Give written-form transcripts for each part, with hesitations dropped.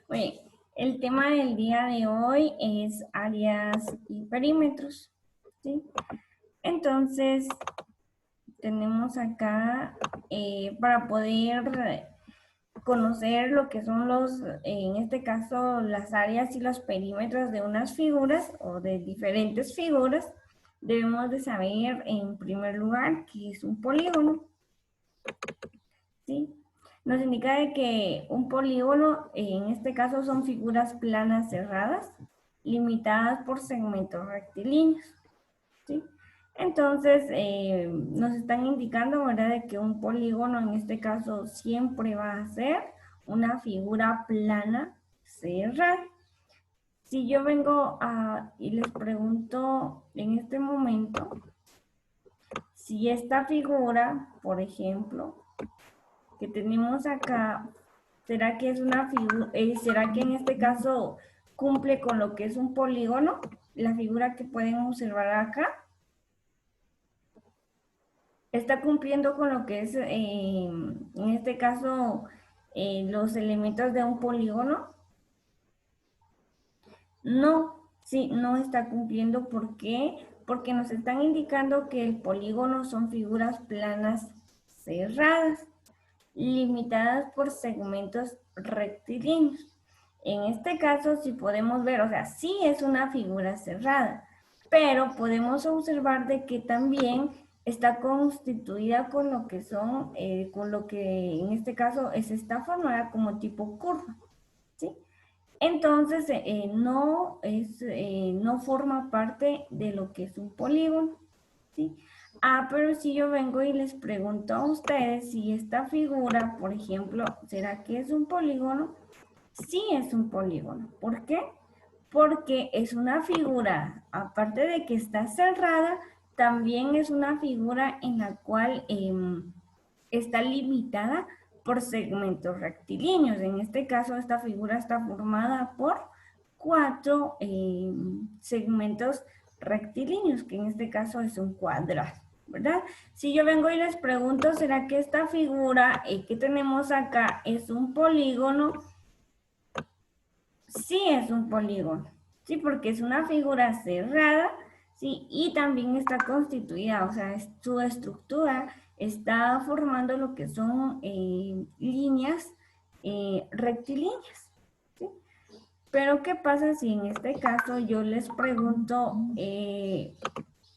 Bueno, el tema del día de hoy es áreas y perímetros, ¿sí? Entonces, tenemos acá para poder conocer lo que son en este caso, las áreas y los perímetros de unas figuras o de diferentes figuras, debemos de saber en primer lugar qué es un polígono, ¿sí? Nos indica de que un polígono, en este caso, son figuras planas cerradas, limitadas por segmentos rectilíneos, ¿sí? Entonces, nos están indicando, ¿verdad?, de que un polígono, en este caso, siempre va a ser una figura plana cerrada. Si yo y les pregunto en este momento, si esta figura, por ejemplo, que tenemos acá, ¿será que es una figura, será que en este caso cumple con lo que es un polígono? La figura que pueden observar acá está cumpliendo con lo que es, en este caso, los elementos de un polígono. No, sí, no está cumpliendo. ¿Por qué? Porque nos están indicando que el polígono son figuras planas cerradas, limitadas por segmentos rectilíneos. En este caso, si podemos ver, o sea, sí es una figura cerrada, pero podemos observar de que también está constituida con lo que son, con lo que en este caso es esta formada como tipo curva, ¿sí? Entonces, no forma parte de lo que es un polígono, ¿sí? Pero si yo vengo y les pregunto a ustedes si esta figura, por ejemplo, ¿será que es un polígono? Sí es un polígono. ¿Por qué? Porque es una figura, aparte de que está cerrada, también es una figura en la cual está limitada por segmentos rectilíneos. En este caso, esta figura está formada por cuatro segmentos rectilíneos, que en este caso es un cuadrado, ¿verdad? Si yo vengo y les pregunto, ¿será que esta figura que tenemos acá es un polígono? Sí es un polígono, sí, porque es una figura cerrada, sí, y también está constituida, o sea, su estructura está formando lo que son líneas rectilíneas, ¿sí? Pero, ¿qué pasa si en este caso yo les pregunto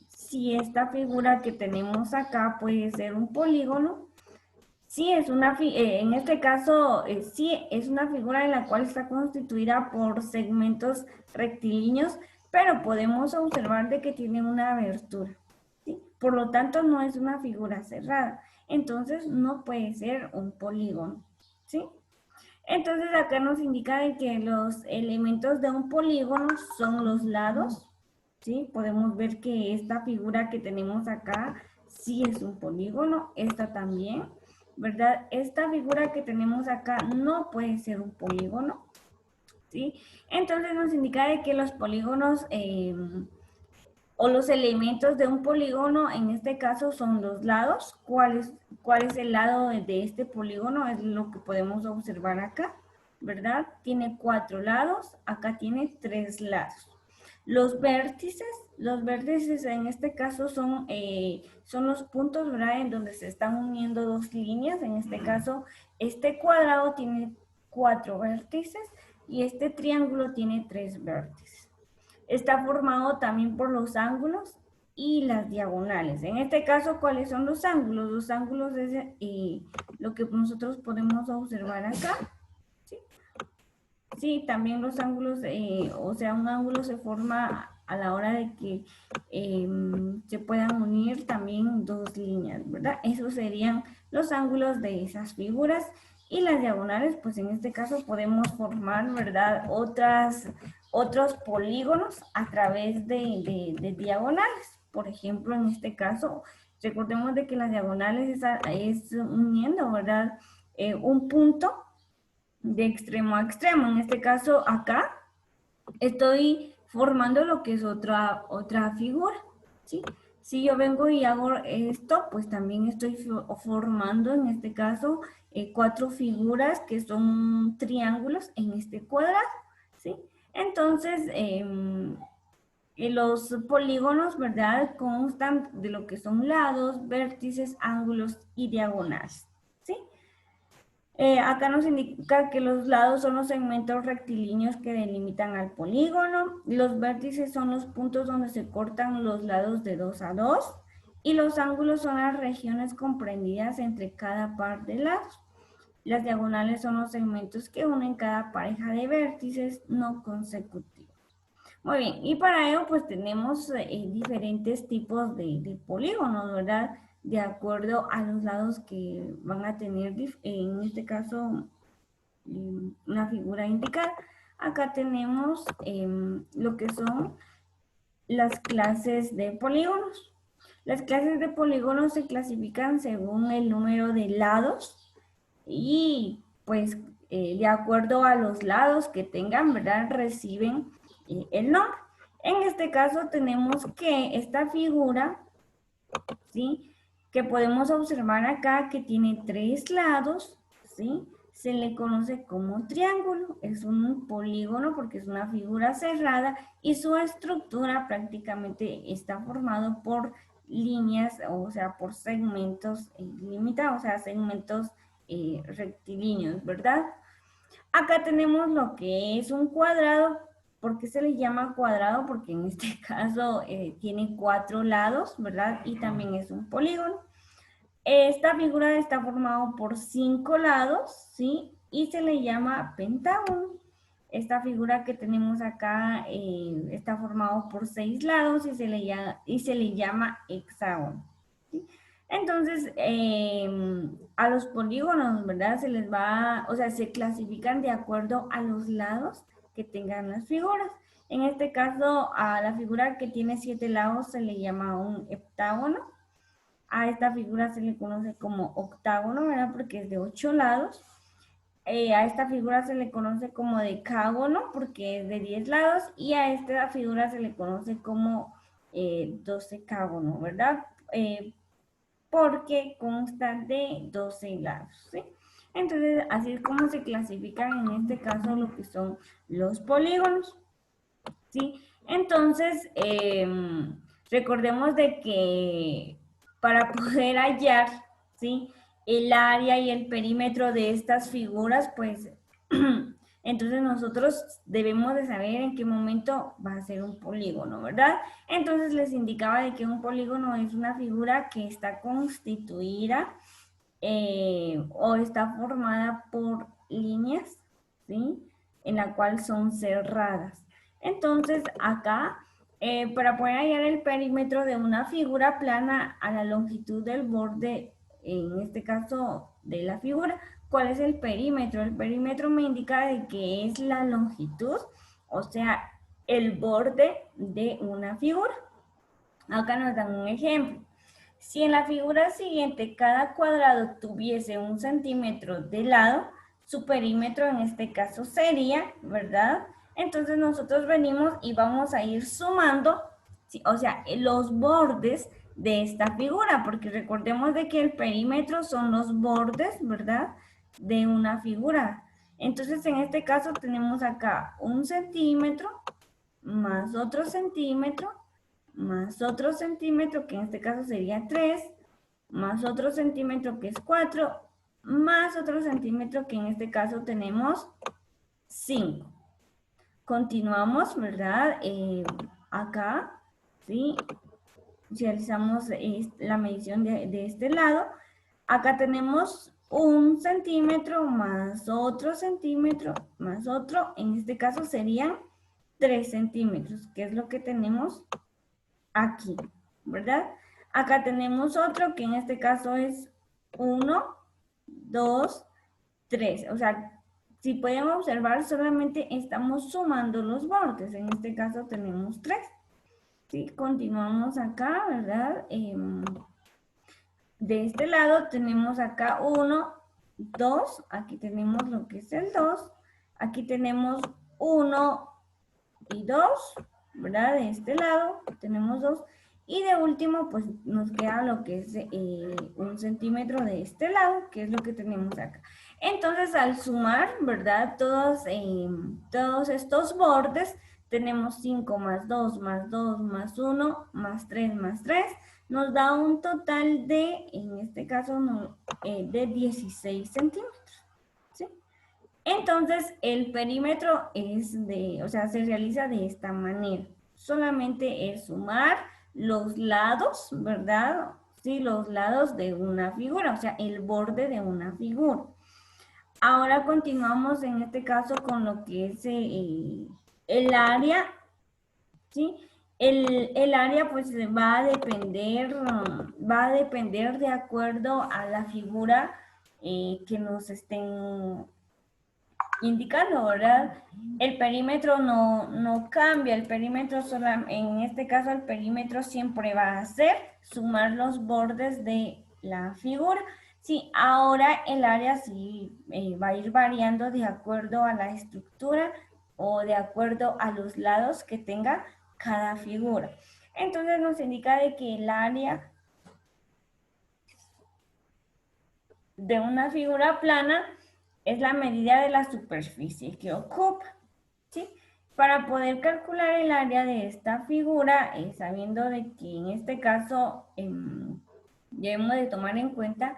si esta figura que tenemos acá puede ser un polígono? Sí, en este caso, sí, es una figura en la cual está constituida por segmentos rectilíneos, pero podemos observar de que tiene una abertura, ¿sí? Por lo tanto, no es una figura cerrada. Entonces, no puede ser un polígono, ¿sí? Entonces, acá nos indica de que los elementos de un polígono son los lados, ¿sí? Podemos ver que esta figura que tenemos acá sí es un polígono, esta también, ¿verdad? Esta figura que tenemos acá no puede ser un polígono, ¿sí? Entonces nos indica de que los polígonos o los elementos de un polígono, en este caso, son los lados. ¿Cuál es el lado de este polígono? Es lo que podemos observar acá, ¿verdad? Tiene 4 lados, acá tiene 3 lados. Los vértices en este caso son los puntos, ¿verdad?, en donde se están uniendo dos líneas. En este caso, este cuadrado tiene 4 vértices y este triángulo tiene 3 vértices. Está formado también por los ángulos y las diagonales. En este caso, ¿cuáles son los ángulos? Los ángulos es lo que nosotros podemos observar acá, ¿sí? Sí, también los ángulos, o sea, un ángulo se forma a la hora de que se puedan unir también dos líneas, ¿verdad? Esos serían los ángulos de esas figuras. Y las diagonales, pues en este caso podemos formar, ¿verdad?, otros polígonos a través de diagonales. Por ejemplo, en este caso, recordemos de que las diagonales es uniendo, ¿verdad?, un punto de extremo a extremo. En este caso, acá estoy formando lo que es otra figura, ¿sí? Si yo vengo y hago esto, pues también estoy formando en este caso 4 figuras que son triángulos en este cuadrado, ¿sí? Entonces, los polígonos, ¿verdad? Constan de lo que son lados, vértices, ángulos y diagonales, ¿sí? Acá nos indica que los lados son los segmentos rectilíneos que delimitan al polígono, los vértices son los puntos donde se cortan los lados de 2 a 2 y los ángulos son las regiones comprendidas entre cada par de lados. Las diagonales son los segmentos que unen cada pareja de vértices no consecutivos. Muy bien, y para ello pues tenemos diferentes tipos de polígonos, ¿verdad? De acuerdo a los lados que van a tener, en este caso, una figura indicada. Acá tenemos lo que son las clases de polígonos. Las clases de polígonos se clasifican según el número de lados y pues de acuerdo a los lados que tengan, ¿verdad? Reciben el nombre. En este caso tenemos que esta figura, ¿sí? Que podemos observar acá que tiene 3 lados, ¿sí? Se le conoce como triángulo, es un polígono porque es una figura cerrada y su estructura prácticamente está formado por líneas, o sea, por segmentos limitados, o sea, segmentos rectilíneos, ¿verdad? Acá tenemos lo que es un cuadrado. ¿Por qué se le llama cuadrado? Porque en este caso tiene 4 lados, ¿verdad? Y también es un polígono. Esta figura está formada por 5 lados, ¿sí? Y se le llama pentágono. Esta figura que tenemos acá está formada por 6 lados y se le llama hexágono. ¿Sí? Entonces, a los polígonos, ¿verdad? Se les va, o sea, se clasifican de acuerdo a los lados que tengan las figuras. En este caso, a la figura que tiene 7 lados se le llama un heptágono. A esta figura se le conoce como octágono, ¿verdad? Porque es de 8 lados. A esta figura se le conoce como decágono porque es de 10 lados y a esta figura se le conoce como docecágono, ¿verdad? Porque constan de 12 lados, ¿sí? Entonces, así es como se clasifican en este caso lo que son los polígonos, ¿sí? Entonces, recordemos de que para poder hallar, ¿sí? El área y el perímetro de estas figuras, pues, entonces nosotros debemos de saber en qué momento va a ser un polígono, ¿verdad? Entonces les indicaba de que un polígono es una figura que está constituida o está formada por líneas, ¿sí? En la cual son cerradas. Entonces, acá, para poder hallar el perímetro de una figura plana a la longitud del borde, en este caso de la figura, ¿cuál es el perímetro? El perímetro me indica de que es la longitud, o sea, el borde de una figura. Acá nos dan un ejemplo. Si en la figura siguiente cada cuadrado tuviese 1 centímetro de lado, su perímetro en este caso sería, ¿verdad? Entonces nosotros venimos y vamos a ir sumando, ¿sí? O sea, los bordes de esta figura, porque recordemos de que el perímetro son los bordes, ¿verdad? De una figura. Entonces en este caso tenemos acá 1 centímetro más otro centímetro más otro centímetro, que en este caso sería 3, más otro centímetro que es 4, más otro centímetro que en este caso tenemos 5. Continuamos, ¿verdad? Acá, ¿sí? Realizamos la medición de este lado. Acá tenemos 1 centímetro más otro centímetro más otro. En este caso serían 3 centímetros, que es lo que tenemos aquí, ¿verdad? Acá tenemos otro que en este caso es 1, 2, 3. O sea, si pueden observar, solamente estamos sumando los bordes. En este caso tenemos 3. ¿Sí? Continuamos acá, ¿verdad? De este lado tenemos acá 1, 2. Aquí tenemos lo que es el 2. Aquí tenemos 1 y 2, ¿verdad? De este lado tenemos 2. Y de último, pues nos queda lo que es 1 centímetro de este lado, que es lo que tenemos acá. Entonces, al sumar, ¿verdad? Todos estos bordes, tenemos 5 más 2 más 2 más 1 más 3 más 3, nos da un total de, en este caso, de 16 centímetros, ¿sí? Entonces, el perímetro se realiza de esta manera. Solamente es sumar los lados, ¿verdad? Sí, los lados de una figura, o sea, el borde de una figura. Ahora continuamos en este caso con lo que es el área, ¿sí? El área pues va a depender de acuerdo a la figura que nos estén indicando, ¿verdad? El perímetro no cambia, el perímetro en este caso el perímetro siempre va a ser sumar los bordes de la figura. Sí, ahora el área sí va a ir variando de acuerdo a la estructura o de acuerdo a los lados que tenga cada figura. Entonces nos indica de que el área de una figura plana es la medida de la superficie que ocupa, ¿sí? Para poder calcular el área de esta figura, sabiendo de que en este caso debemos de tomar en cuenta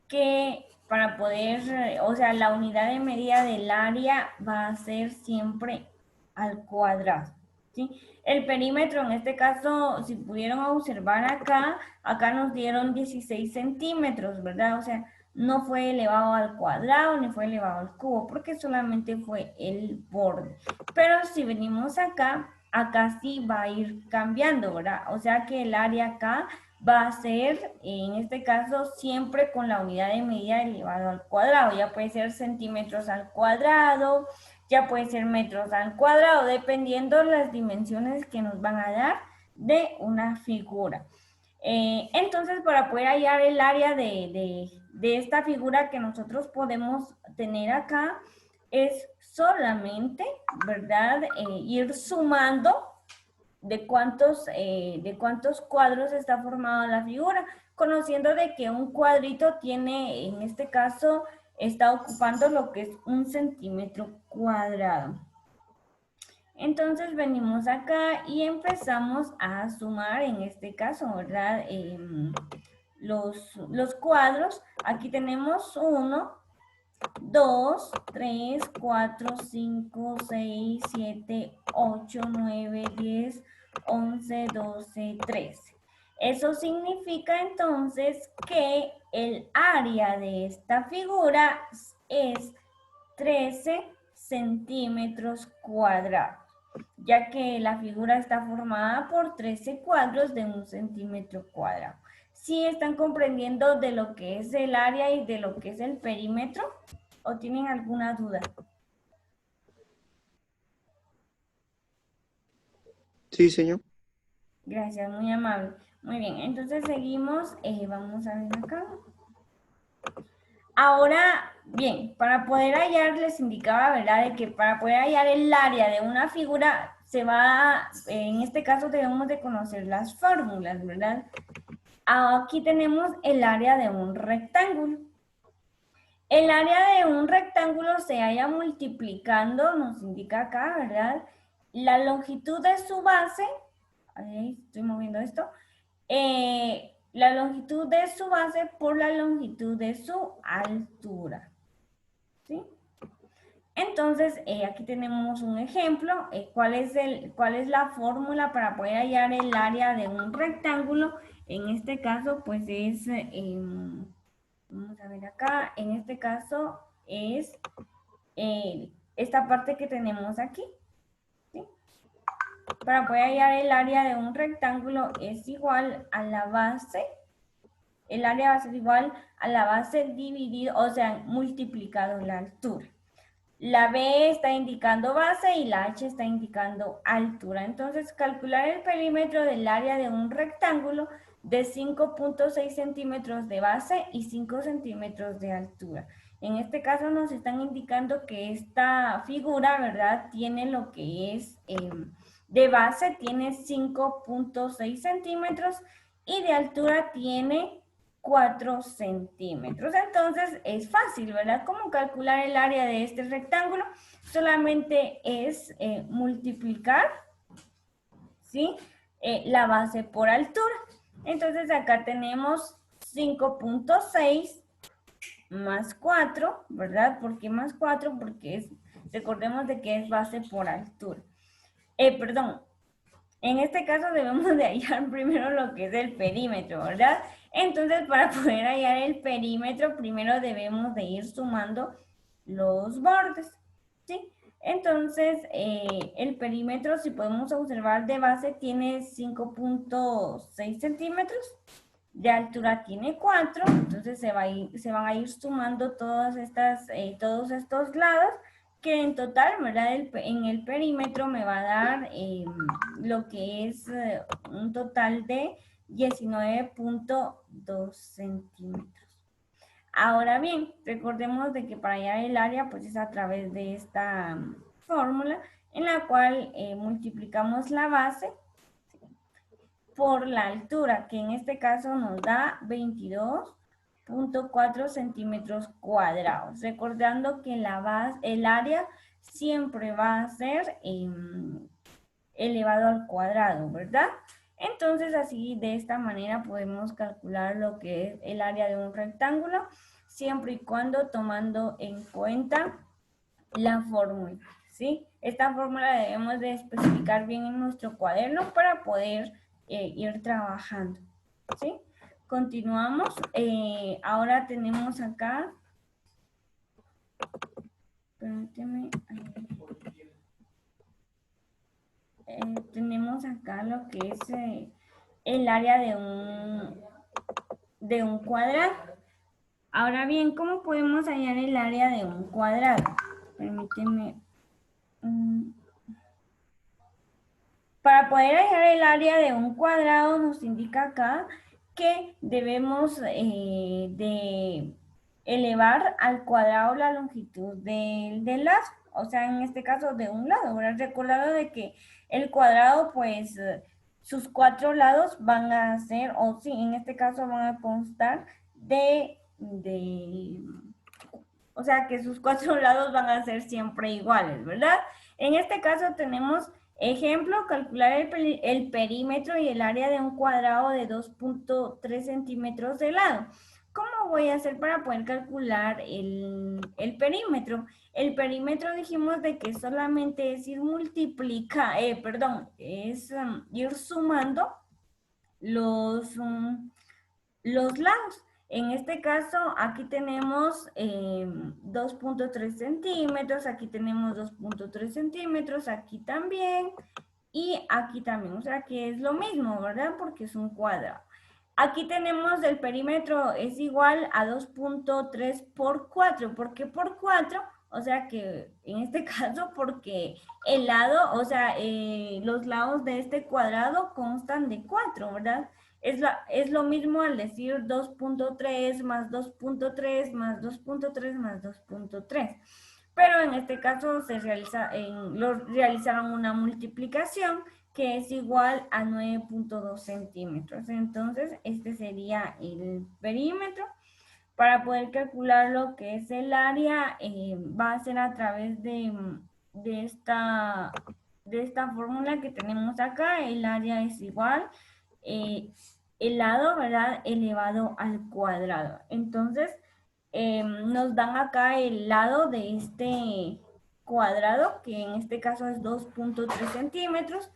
que para poder, o sea, la unidad de medida del área va a ser siempre al cuadrado, ¿sí? El perímetro, en este caso, si pudieron observar acá nos dieron 16 centímetros, ¿verdad? O sea, no fue elevado al cuadrado ni fue elevado al cubo, porque solamente fue el borde. Pero si venimos acá sí va a ir cambiando, ¿verdad? O sea que el área acá va a ser, en este caso, siempre con la unidad de medida elevado al cuadrado. Ya puede ser centímetros al cuadrado, ya puede ser metros al cuadrado, dependiendo las dimensiones que nos van a dar de una figura. Entonces, para poder hallar el área de esta figura que nosotros podemos tener acá, es solamente, ¿verdad? Ir sumando de cuántos cuadros está formada la figura, conociendo de que un cuadrito tiene, en este caso, está ocupando lo que es 1 centímetro cuadrado. Entonces venimos acá y empezamos a sumar, en este caso, ¿verdad? Los cuadros. Aquí tenemos 1, 2, 3, 4, 5, 6, 7, 8, 9, 10, 11, 12, 13. Eso significa entonces que el área de esta figura es 13 centímetros cuadrados, ya que la figura está formada por 13 cuadros de 1 centímetro cuadrado. ¿Sí están comprendiendo de lo que es el área y de lo que es el perímetro? ¿O tienen alguna duda? Sí, señor. Gracias, muy amable. Muy bien, entonces seguimos. Vamos a ver acá. Ahora, bien, para poder hallar, les indicaba, ¿verdad? De que para poder hallar el área de una figura, en este caso debemos de conocer las fórmulas, ¿verdad? Aquí tenemos el área de un rectángulo. El área de un rectángulo se halla multiplicando, nos indica acá, ¿verdad? La longitud de su base, ahí estoy moviendo esto, la longitud de su base por la longitud de su altura, ¿sí? Entonces, aquí tenemos un ejemplo. ¿Cuál es la fórmula para poder hallar el área de un rectángulo? En este caso, pues es, vamos a ver acá, en este caso es esta parte que tenemos aquí, ¿sí? Para poder hallar el área de un rectángulo es igual a la base, el área va a ser igual a la base dividido, o sea, multiplicado la altura. La B está indicando base y la H está indicando altura. Entonces, calcular el perímetro del área de un rectángulo de 5.6 centímetros de base y 5 centímetros de altura. En este caso nos están indicando que esta figura, ¿verdad? Tiene lo que es De base tiene 5.6 centímetros y de altura tiene 4 centímetros. Entonces es fácil, ¿verdad? ¿Cómo calcular el área de este rectángulo? Solamente es multiplicar, ¿sí? La base por altura. Entonces acá tenemos 5.6 más 4, ¿verdad? ¿Por qué más 4? Porque recordemos de que es base por altura. Perdón, en este caso debemos de hallar primero lo que es el perímetro, ¿verdad? Entonces, para poder hallar el perímetro, primero debemos de ir sumando los bordes, ¿sí? Entonces, el perímetro, si podemos observar de base, tiene 5.6 centímetros, de altura tiene 4, entonces se van a ir sumando todos estos lados, que en total, ¿verdad? En el perímetro me va a dar lo que es un total de 19.2 centímetros. Ahora bien, recordemos de que para hallar el área, pues es a través de esta fórmula en la cual multiplicamos la base por la altura, que en este caso nos da 22.4 centímetros cuadrados. Recordando que el área siempre va a ser elevado al cuadrado, ¿verdad? Entonces así de esta manera podemos calcular lo que es el área de un rectángulo, siempre y cuando tomando en cuenta la fórmula, ¿sí? Esta fórmula debemos de especificar bien en nuestro cuaderno para poder ir trabajando, ¿sí? Continuamos. Ahora tenemos acá, permíteme, tenemos acá lo que es el área de un cuadrado. Ahora bien, ¿cómo podemos hallar el área de un cuadrado? Permíteme. Para poder hallar el área de un cuadrado nos indica acá que debemos de elevar al cuadrado la longitud del lado, o sea, en este caso de un lado, ¿verdad? Recordado de que el cuadrado, pues, sus 4 lados van a ser, o sí, en este caso van a constar o sea, que sus 4 lados van a ser siempre iguales, ¿verdad? En este caso tenemos ejemplo, calcular el perímetro y el área de un cuadrado de 2.3 centímetros de lado. ¿Cómo voy a hacer para poder calcular el perímetro? El perímetro dijimos de que solamente es ir ir sumando los lados. En este caso, aquí tenemos 2.3 centímetros, aquí tenemos 2.3 centímetros, aquí también, y aquí también, o sea que es lo mismo, ¿verdad? Porque es un cuadrado. Aquí tenemos el perímetro es igual a 2.3 por 4. ¿Por qué por 4? O sea que en este caso porque el lado, o sea, los lados de este cuadrado constan de 4, ¿verdad? Es lo mismo al decir 2.3 más 2.3 más 2.3 más 2.3. Pero en este caso realizaron una multiplicación que es igual a 9.2 centímetros. Entonces, este sería el perímetro. Para poder calcular lo que es el área, va a ser a través de esta fórmula que tenemos acá. El área es igual, el lado, ¿verdad? Elevado al cuadrado. Entonces, nos dan acá el lado de este cuadrado, que en este caso es 2.3 centímetros.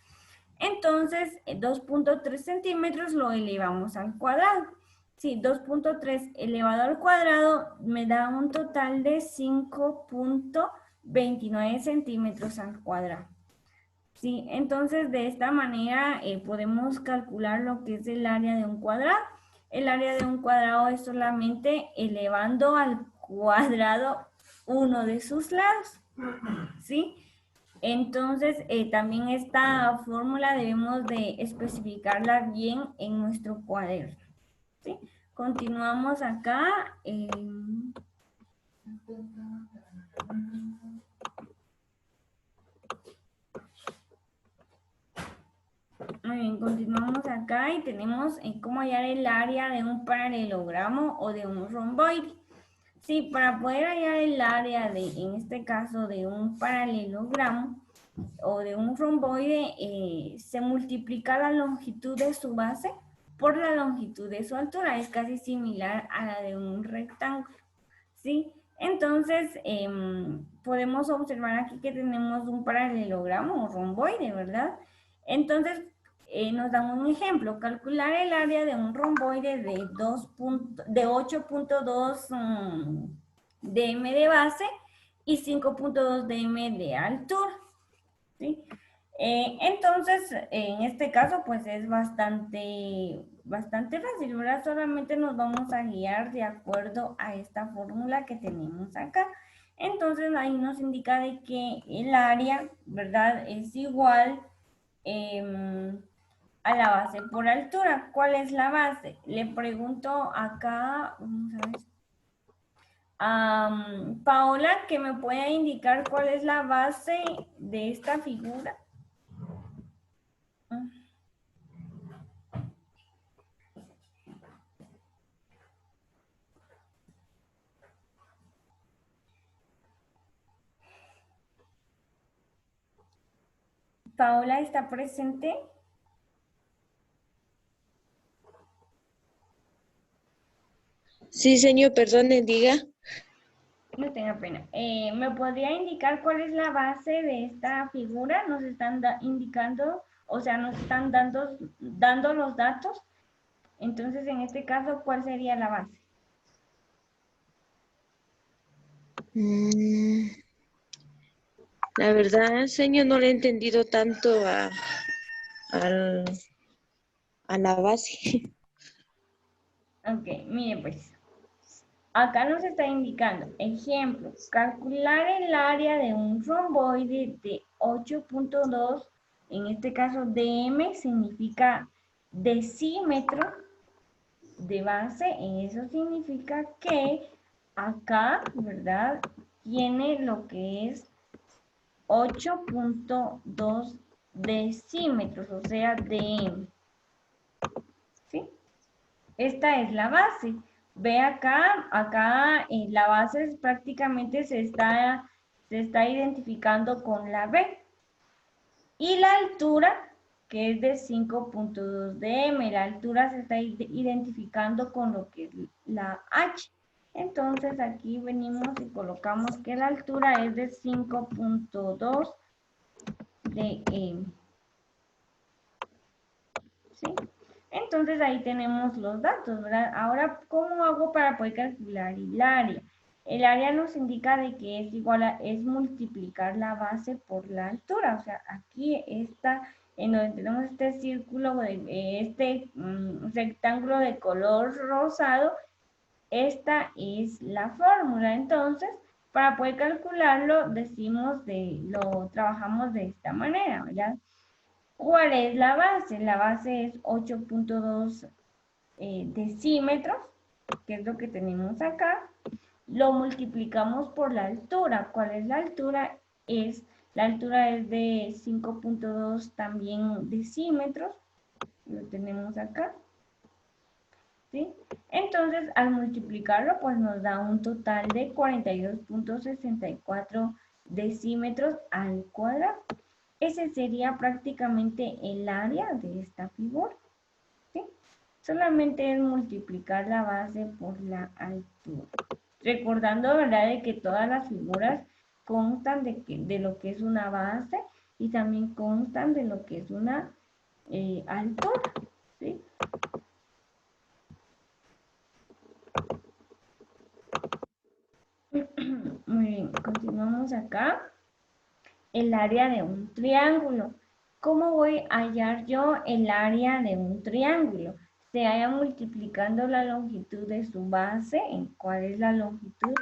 Entonces, 2.3 centímetros lo elevamos al cuadrado. Sí, 2.3 elevado al cuadrado me da un total de 5.29 centímetros al cuadrado. Sí, entonces de esta manera podemos calcular lo que es el área de un cuadrado. El área de un cuadrado es solamente elevando al cuadrado uno de sus lados. ¿Sí? Entonces, también esta fórmula debemos de especificarla bien en nuestro cuaderno. ¿Sí? Continuamos acá. continuamos acá y tenemos cómo hallar el área de un paralelogramo o de un romboide. Sí, para poder hallar el área de, en este caso, de un paralelogramo o de un romboide, se multiplica la longitud de su base por la longitud de su altura. Es casi similar a la de un rectángulo, ¿sí? Entonces, podemos observar aquí que tenemos un paralelogramo o romboide, ¿verdad? Entonces, nos dan un ejemplo, calcular el área de un romboide de 8.2 dm de base y 5.2 dm de altura, ¿sí? Entonces, en este caso, pues es bastante fácil, ¿verdad? Solamente nos vamos a guiar de acuerdo a esta fórmula que tenemos acá. Entonces, ahí nos indica de que el área, ¿verdad? Es igual a la base por altura. ¿Cuál es la base? Le pregunto acá, vamos a ver. Paola, que me pueda indicar cuál es la base de esta figura. Paola está presente. Sí, señor, perdone, diga. No tenga pena. ¿Me podría indicar cuál es la base de esta figura? Nos están indicando, o sea, nos están dando los datos. Entonces, en este caso, ¿cuál sería la base? La verdad, señor, no le he entendido tanto al- a la base. Ok, mire pues. Acá nos está indicando, ejemplo, calcular el área de un romboide de 8.2, en este caso dm significa decímetro de base, eso significa que acá, ¿verdad? Tiene lo que es 8.2 decímetros, o sea, dm, ¿sí? Esta es la base. Ve acá la base prácticamente se está identificando con la B. Y la altura, que es de 5.2 dm, la altura se está identificando con lo que es la H. Entonces aquí venimos y colocamos que la altura es de 5.2 dm. ¿Sí? Entonces ahí tenemos los datos, ¿verdad? Ahora, ¿cómo hago para poder calcular el área? El área nos indica de que es igual es multiplicar la base por la altura. O sea, aquí está, en donde tenemos este círculo, este rectángulo de color rosado, esta es la fórmula. Entonces, para poder calcularlo, lo trabajamos de esta manera, ¿verdad? ¿Cuál es la base? La base es 8.2 decímetros, que es lo que tenemos acá. Lo multiplicamos por la altura. ¿Cuál es la altura? La altura es de 5.2 también decímetros. Lo tenemos acá. ¿Sí? Entonces, al multiplicarlo, pues nos da un total de 42.64 decímetros al cuadrado. Ese sería prácticamente el área de esta figura, ¿sí? Solamente es multiplicar la base por la altura. Recordando, ¿verdad?, de que todas las figuras constan de lo que es una base y también constan de lo que es una altura, ¿sí? Muy bien, continuamos acá. El área de un triángulo. ¿Cómo voy a hallar yo el área de un triángulo? Se halla multiplicando la longitud de su base. ¿Cuál es la longitud?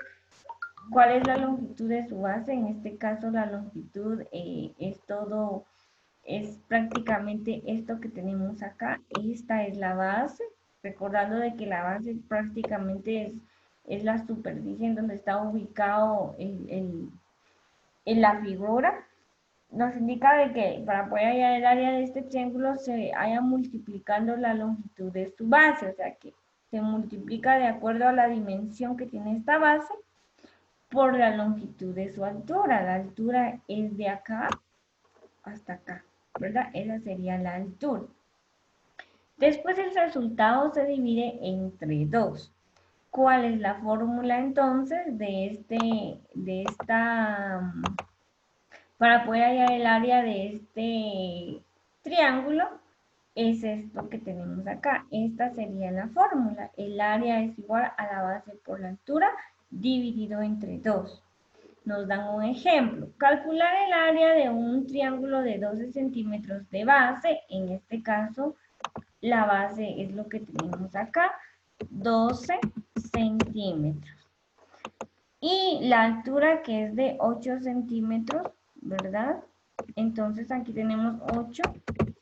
¿Cuál es la longitud de su base? En este caso la longitud es prácticamente esto que tenemos acá. Esta es la base. Recordando de que la base prácticamente es la superficie en donde está ubicado en la figura. nos indica de que para poder hallar el área de este triángulo se haya multiplicando la longitud de su base, o sea que se multiplica de acuerdo a la dimensión que tiene esta base por la longitud de su altura. La altura es de acá hasta acá, ¿verdad? Esa sería la altura. Después el resultado se divide entre 2. ¿Cuál es la fórmula entonces para poder hallar el área de este triángulo? Es esto que tenemos acá. Esta sería la fórmula. El área es igual a la base por la altura dividido entre 2. Nos dan un ejemplo. Calcular el área de un triángulo de 12 centímetros de base. En este caso, la base es lo que tenemos acá, 12 centímetros. Y la altura que es de 8 centímetros, ¿verdad? Entonces aquí tenemos 8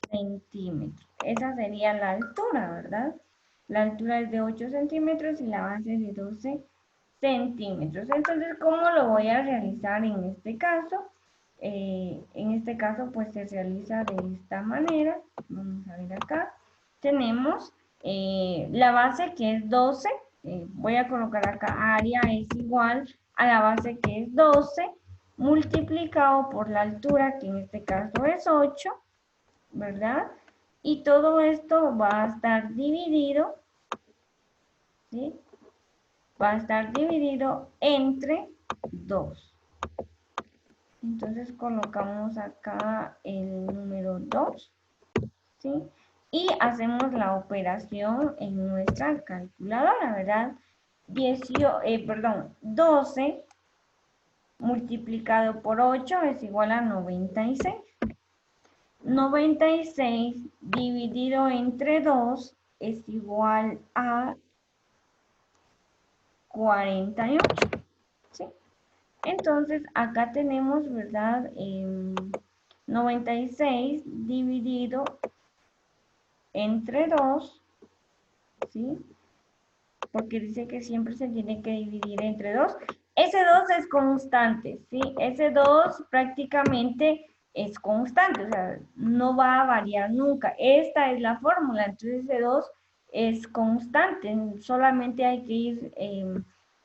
centímetros. Esa sería la altura, ¿verdad? La altura es de 8 centímetros y la base es de 12 centímetros. Entonces, ¿cómo lo voy a realizar en este caso? En este caso, pues se realiza de esta manera. Vamos a ver acá. Tenemos la base que es 12. Voy a colocar acá área es igual a la base que es 12 multiplicado por la altura que en este caso es 8, ¿verdad? Y todo esto va a estar dividido, ¿sí? Va a estar dividido entre 2. Entonces colocamos acá el número 2, ¿sí? Y hacemos la operación en nuestra calculadora, ¿verdad? 12 multiplicado por 8 es igual a 96. 96 dividido entre 2 es igual a 48, ¿sí? Entonces, acá tenemos, ¿verdad? 96 dividido entre 2, ¿sí? Porque dice que siempre se tiene que dividir entre 2. Ese 2 es constante, ¿sí? Ese 2 prácticamente es constante, o sea, no va a variar nunca. Esta es la fórmula, entonces ese 2 es constante, solamente hay que ir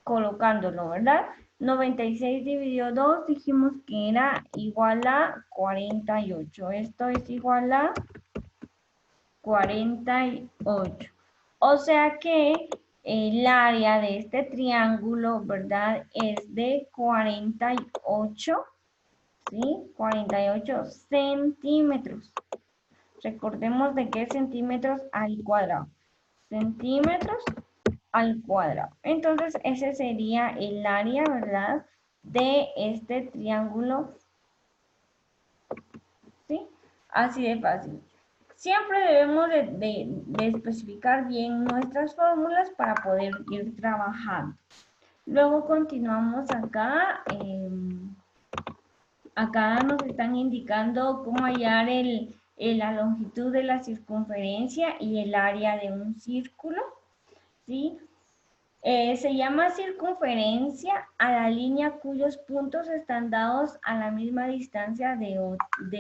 colocándolo, ¿verdad? 96 dividido 2 dijimos que era igual a 48. Esto es igual a 48. O sea que el área de este triángulo, ¿verdad? Es de 48, ¿sí? 48 centímetros. Recordemos de qué centímetros al cuadrado. Centímetros al cuadrado. Entonces, ese sería el área, ¿verdad? De este triángulo, ¿sí? Así de fácil. Siempre debemos de especificar bien nuestras fórmulas para poder ir trabajando. Luego continuamos acá. Acá nos están indicando cómo hallar la longitud de la circunferencia y el área de un círculo, ¿sí? Se llama circunferencia a la línea cuyos puntos están dados a la misma distancia de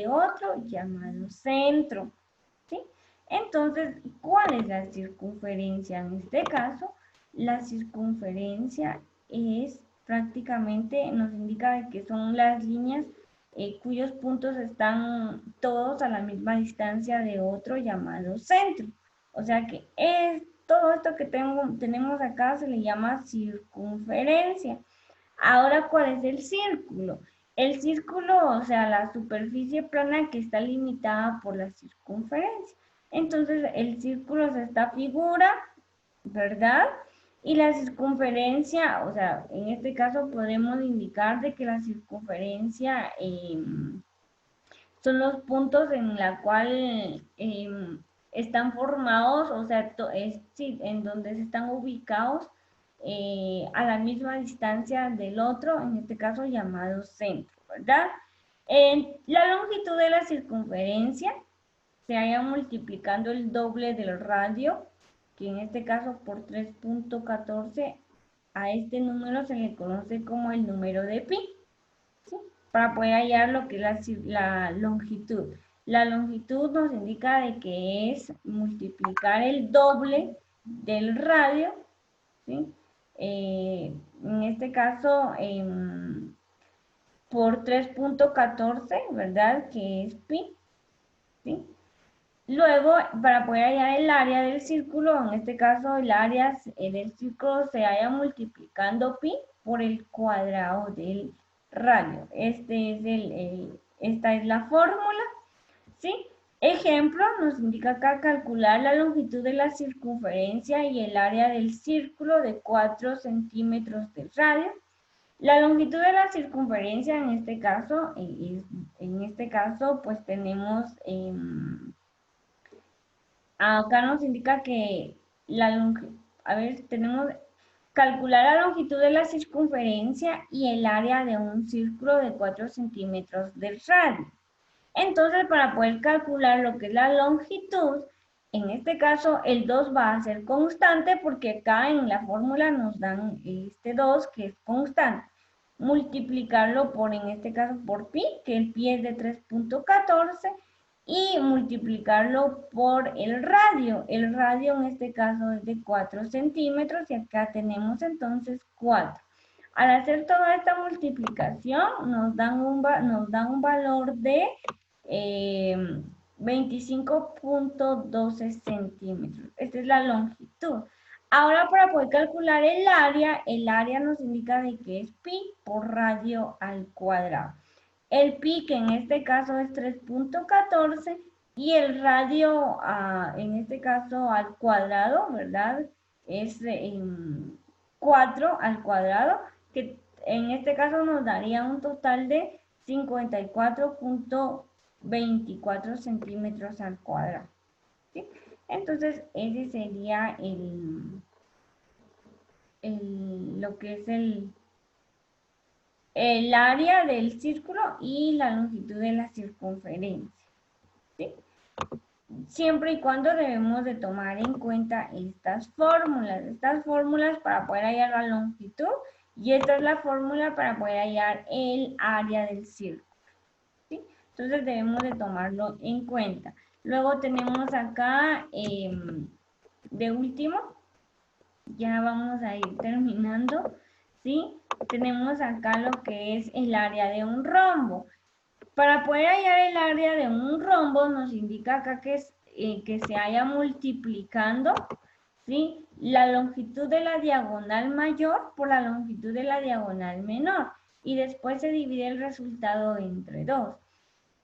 otro llamado centro, ¿sí? Entonces, ¿cuál es la circunferencia? En este caso, la circunferencia es prácticamente, nos indica que son las líneas cuyos puntos están todos a la misma distancia de otro llamado centro. O sea que todo esto que tenemos acá se le llama circunferencia. Ahora, ¿cuál es el círculo? El círculo, o sea, la superficie plana que está limitada por la circunferencia. Entonces, el círculo es esta figura, ¿verdad? Y la circunferencia, o sea, en este caso podemos indicar de que la circunferencia son los puntos en la cual están formados, o sea, sí, en donde se están ubicados a la misma distancia del otro, en este caso llamado centro, ¿verdad? La longitud de la circunferencia se halla multiplicando el doble del radio, que en este caso por 3.14, a este número se le conoce como el número de pi, ¿sí? para poder hallar lo que es la longitud. La longitud nos indica de que es multiplicar el doble del radio, ¿sí? En este caso, por 3.14, ¿verdad? Que es pi, ¿sí? Luego, para poder hallar el área del círculo, en este caso el área del círculo se halla multiplicando pi por el cuadrado del radio. Esta es la fórmula, ¿sí? Ejemplo, nos indica acá calcular la longitud de la circunferencia y el área del círculo de 4 centímetros de radio. La longitud de la circunferencia en este caso, pues tenemos... acá nos indica que tenemos calcular la longitud de la circunferencia y el área de un círculo de 4 centímetros del radio. Entonces, para poder calcular lo que es la longitud, en este caso el 2 va a ser constante porque acá en la fórmula nos dan este 2 que es constante. Multiplicarlo por, en este caso, por pi, que el pi es de 3.14, y multiplicarlo por el radio. El radio en este caso es de 4 centímetros y acá tenemos entonces 4. Al hacer toda esta multiplicación nos dan un valor de 25.12 centímetros. Esta es la longitud. Ahora, para poder calcular el área nos indica de que es pi por radio al cuadrado. El pi, que en este caso es 3.14, y el radio, en este caso al cuadrado, ¿verdad? Es 4 al cuadrado, que en este caso nos daría un total de 54.24 centímetros al cuadrado, ¿sí? Entonces, ese sería lo que es el área del círculo y la longitud de la circunferencia, ¿sí? Siempre y cuando debemos de tomar en cuenta estas fórmulas para poder hallar la longitud, y esta es la fórmula para poder hallar el área del círculo, ¿sí? Entonces debemos de tomarlo en cuenta. Luego tenemos acá, de último, ya vamos a ir terminando, ¿sí? Tenemos acá lo que es el área de un rombo. Para poder hallar el área de un rombo nos indica acá que se haya multiplicando, ¿sí?, la longitud de la diagonal mayor por la longitud de la diagonal menor, y después se divide el resultado entre 2.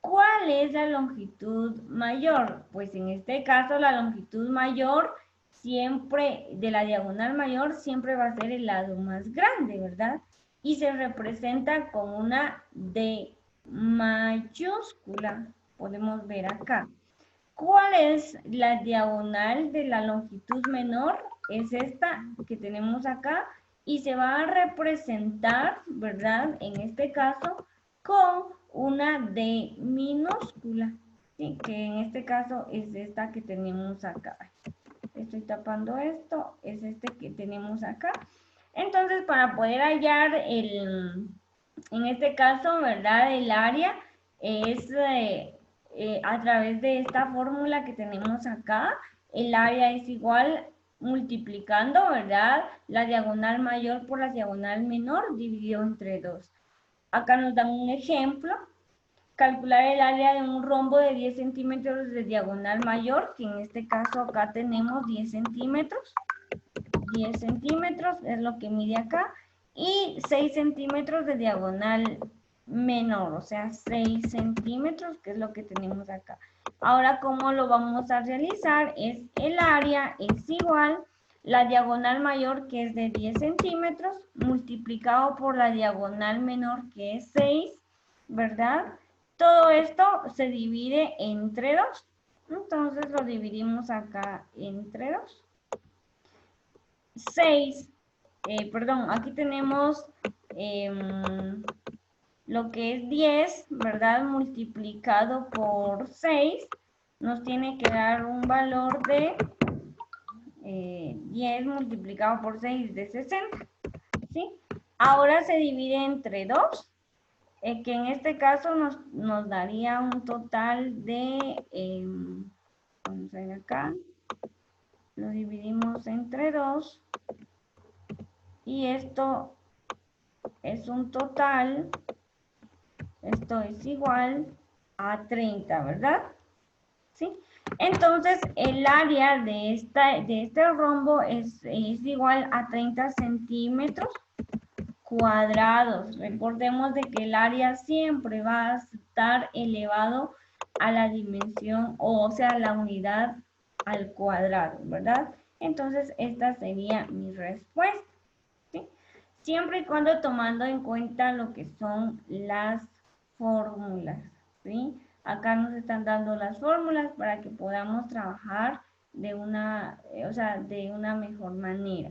¿Cuál es la longitud mayor? Pues en este caso la longitud mayor siempre, de la diagonal mayor, siempre va a ser el lado más grande, ¿verdad? Y se representa con una D mayúscula, podemos ver acá. ¿Cuál es la diagonal de la longitud menor? Es esta que tenemos acá, y se va a representar, ¿verdad?, en este caso, con una D minúscula, ¿sí?, que en este caso es esta que tenemos acá. Estoy tapando esto, es este que tenemos acá. Entonces, para poder hallar en este caso, ¿verdad?, el área es a través de esta fórmula que tenemos acá. El área es igual multiplicando, ¿verdad?, la diagonal mayor por la diagonal menor dividido entre 2. Acá nos dan un ejemplo. Calcular el área de un rombo de 10 centímetros de diagonal mayor, que en este caso acá tenemos 10 centímetros. 10 centímetros es lo que mide acá, y 6 centímetros de diagonal menor, o sea, 6 centímetros, que es lo que tenemos acá. Ahora, ¿cómo lo vamos a realizar? Es el área es igual, la diagonal mayor, que es de 10 centímetros, multiplicado por la diagonal menor, que es 6, ¿verdad? Todo esto se divide entre 2. Entonces lo dividimos acá entre 2. 6, aquí tenemos lo que es 10, ¿verdad? Multiplicado por 6, nos tiene que dar un valor de 10 multiplicado por 6 de 60, ¿sí? Ahora se divide entre 2, que en este caso nos daría un total de, vamos a ver acá, lo dividimos entre 2 y esto es un total, esto es igual a 30, ¿verdad? ¿Sí? Entonces, el área de este rombo es igual a 30 centímetros cuadrados. Recordemos de que el área siempre va a estar elevado a la dimensión, o sea, la unidad al cuadrado, ¿verdad? Entonces, esta sería mi respuesta, ¿sí? Siempre y cuando tomando en cuenta lo que son las fórmulas, ¿sí? Acá nos están dando las fórmulas para que podamos trabajar de una, o sea, de una mejor manera.